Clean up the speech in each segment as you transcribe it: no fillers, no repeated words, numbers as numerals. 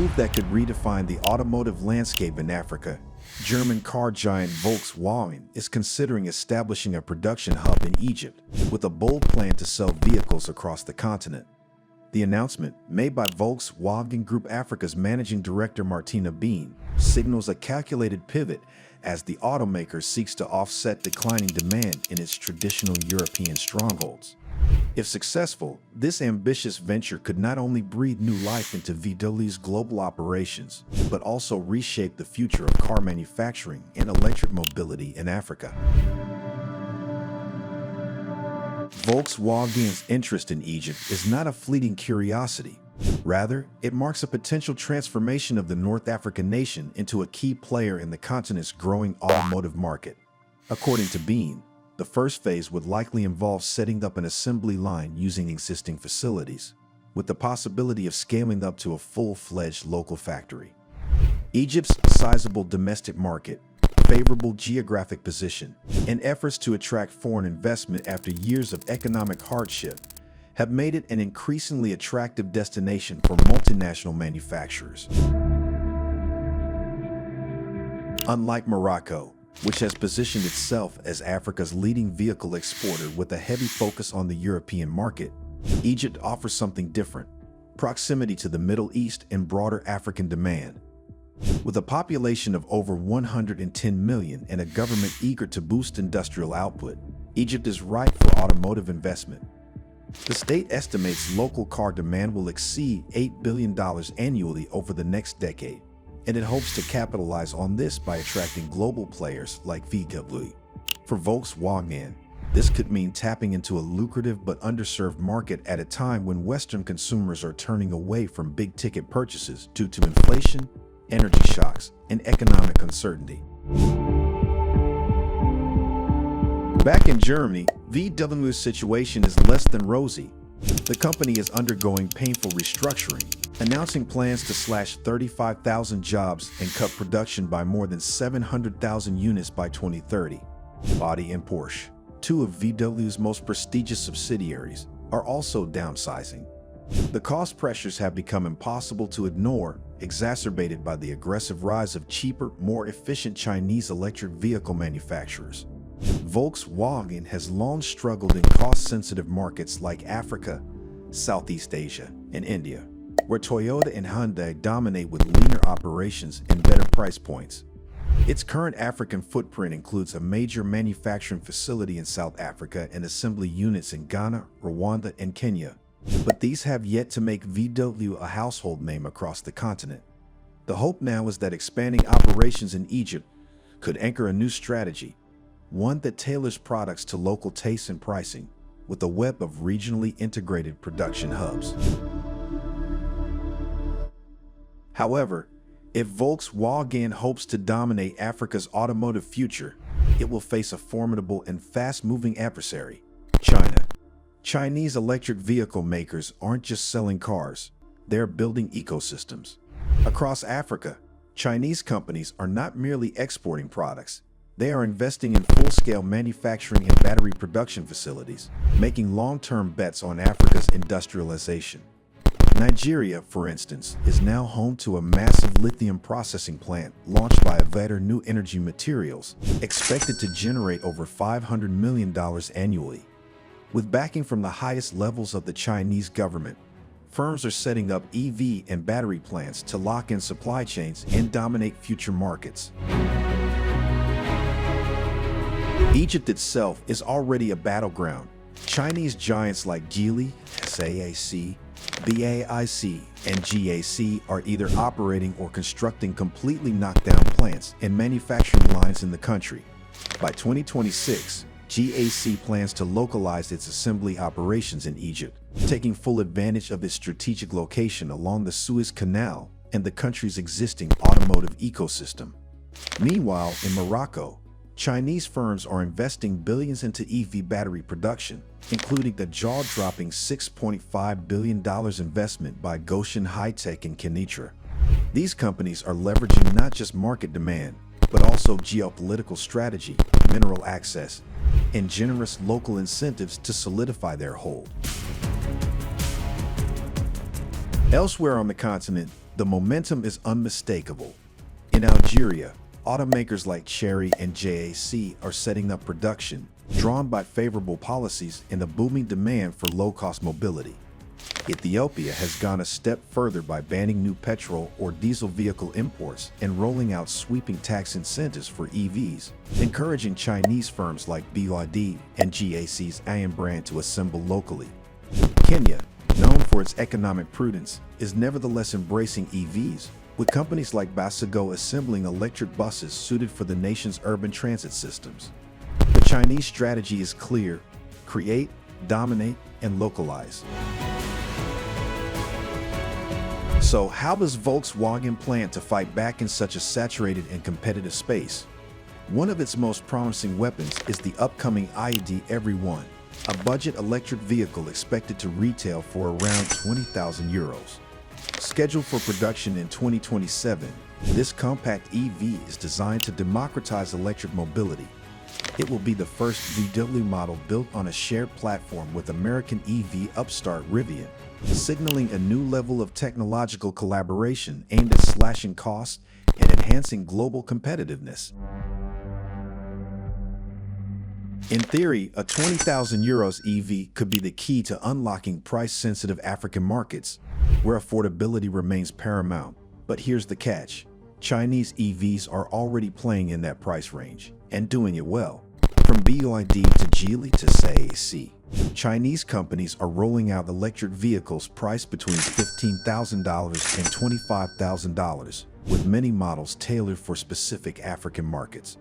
move that could redefine the automotive landscape in Africa. German car giant Volkswagen is considering establishing a production hub in Egypt, with a bold plan to sell vehicles across the continent. The announcement, made by Volkswagen Group Africa's managing director Martina Bean, signals a calculated pivot as the automaker seeks to offset declining demand in its traditional European strongholds. If successful, this ambitious venture could not only breathe new life into VW's global operations, but also reshape the future of car manufacturing and electric mobility in Africa. Volkswagen's interest in Egypt is not a fleeting curiosity. Rather, it marks a potential transformation of the North African nation into a key player in the continent's growing automotive market. According to Bean, the first phase would likely involve setting up an assembly line using existing facilities, with the possibility of scaling up to a full-fledged local factory. Egypt's sizable domestic market, favorable geographic position, and efforts to attract foreign investment after years of economic hardship have made it an increasingly attractive destination for multinational manufacturers. Unlike Morocco, which has positioned itself as Africa's leading vehicle exporter with a heavy focus on the European market, Egypt offers something different: proximity to the Middle East and broader African demand. With a population of over 110 million and a government eager to boost industrial output, Egypt is ripe for automotive investment. The state estimates local car demand will exceed $8 billion annually over the next decade, and it hopes to capitalize on this by attracting global players like VW. For Volkswagen, this could mean tapping into a lucrative but underserved market at a time when Western consumers are turning away from big-ticket purchases due to inflation, energy shocks, and economic uncertainty. Back in Germany, VW's situation is less than rosy. The company is undergoing painful restructuring, announcing plans to slash 35,000 jobs and cut production by more than 700,000 units by 2030. Audi and Porsche, two of VW's most prestigious subsidiaries, are also downsizing. The cost pressures have become impossible to ignore, exacerbated by the aggressive rise of cheaper, more efficient Chinese electric vehicle manufacturers. Volkswagen has long struggled in cost-sensitive markets like Africa, Southeast Asia, and India, where Toyota and Hyundai dominate with leaner operations and better price points. Its current African footprint includes a major manufacturing facility in South Africa and assembly units in Ghana, Rwanda, and Kenya, but these have yet to make VW a household name across the continent. The hope now is that expanding operations in Egypt could anchor a new strategy, one that tailors products to local tastes and pricing, with a web of regionally integrated production hubs. However, if Volkswagen hopes to dominate Africa's automotive future, it will face a formidable and fast-moving adversary: China. Chinese electric vehicle makers aren't just selling cars, they're building ecosystems. Across Africa, Chinese companies are not merely exporting products, they are investing in full-scale manufacturing and battery production facilities, making long-term bets on Africa's industrialization. Nigeria, for instance, is now home to a massive lithium processing plant launched by Avatar New Energy Materials, expected to generate over $500 million annually. With backing from the highest levels of the Chinese government, firms are setting up EV and battery plants to lock in supply chains and dominate future markets. Egypt itself is already a battleground. Chinese giants like Geely, SAIC, BAIC, and GAC are either operating or constructing completely knocked-down plants and manufacturing lines in the country. By 2026, GAC plans to localize its assembly operations in Egypt, taking full advantage of its strategic location along the Suez Canal and the country's existing automotive ecosystem. Meanwhile, in Morocco, Chinese firms are investing billions into EV battery production, including the jaw-dropping $6.5 billion investment by Goshen High-Tech and Kenitra. These companies are leveraging not just market demand, but also geopolitical strategy, mineral access, and generous local incentives to solidify their hold. Elsewhere on the continent, The momentum is unmistakable. In Algeria, automakers like Chery and JAC are setting up production, drawn by favorable policies and the booming demand for low-cost mobility. Ethiopia has gone a step further by banning new petrol or diesel vehicle imports and rolling out sweeping tax incentives for EVs, encouraging Chinese firms like BYD and GAC's Ayan brand to assemble locally. Kenya, known for its economic prudence, is nevertheless embracing EVs, with companies like Battleground assembling electric buses suited for the nation's urban transit systems. The Chinese strategy is clear: create, dominate, and localize. So how does Volkswagen plan to fight back in such a saturated and competitive space? One of its most promising weapons is the upcoming ID Everyone, a budget electric vehicle expected to retail for around 20,000 euros. Scheduled for production in 2027, this compact EV is designed to democratize electric mobility. It will be the first VW model built on a shared platform with American EV upstart Rivian, signaling a new level of technological collaboration aimed at slashing costs and enhancing global competitiveness. In theory, a 20,000 euros EV could be the key to unlocking price-sensitive African markets, where affordability remains paramount. But here's the catch: Chinese EVs are already playing in that price range, and doing it well. From BYD to Geely to JAC, Chinese companies are rolling out electric vehicles priced between $15,000 and $25,000, with many models tailored for specific African markets.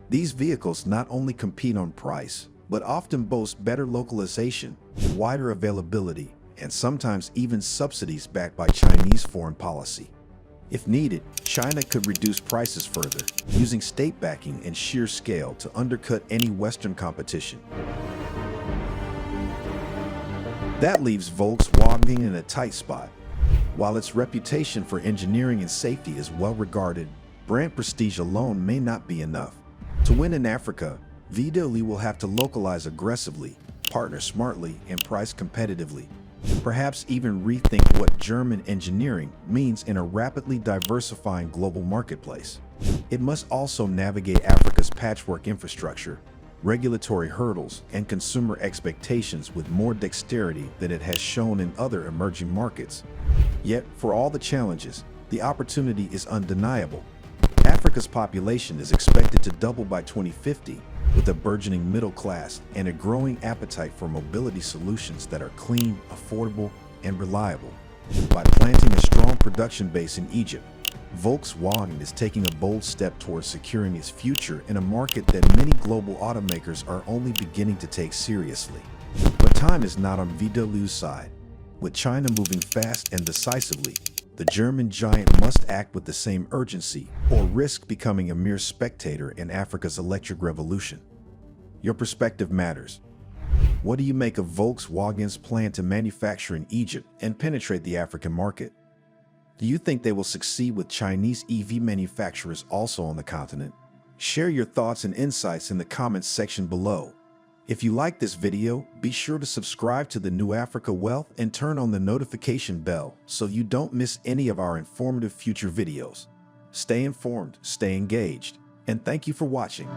These vehicles not only compete on price, but often boast better localization, wider availability, and sometimes even subsidies backed by Chinese foreign policy. If needed, China could reduce prices further, using state backing and sheer scale to undercut any Western competition. That leaves Volkswagen in a tight spot. While its reputation for engineering and safety is well regarded, brand prestige alone may not be enough. To win in Africa, VW will have to localize aggressively, partner smartly, and price competitively. Perhaps even rethink what German engineering means in a rapidly diversifying global marketplace. It must also navigate Africa's patchwork infrastructure, regulatory hurdles, and consumer expectations with more dexterity than it has shown in other emerging markets. Yet, for all the challenges, the opportunity is undeniable. Africa's population is expected to double by 2050, with a burgeoning middle class and a growing appetite for mobility solutions that are clean, affordable, and reliable. By planting a strong production base in Egypt, Volkswagen is taking a bold step towards securing its future in a market that many global automakers are only beginning to take seriously. But time is not on VW's side. With China moving fast and decisively, the German giant must act with the same urgency or risk becoming a mere spectator in Africa's electric revolution. Your perspective matters. What do you make of Volkswagen's plan to manufacture in Egypt and penetrate the African market? Do you think they will succeed with Chinese EV manufacturers also on the continent? Share your thoughts and insights in the comments section below. If you like this video, be sure to subscribe to the New Africa Wealth and turn on the notification bell so you don't miss any of our informative future videos. Stay informed, stay engaged, and thank you for watching.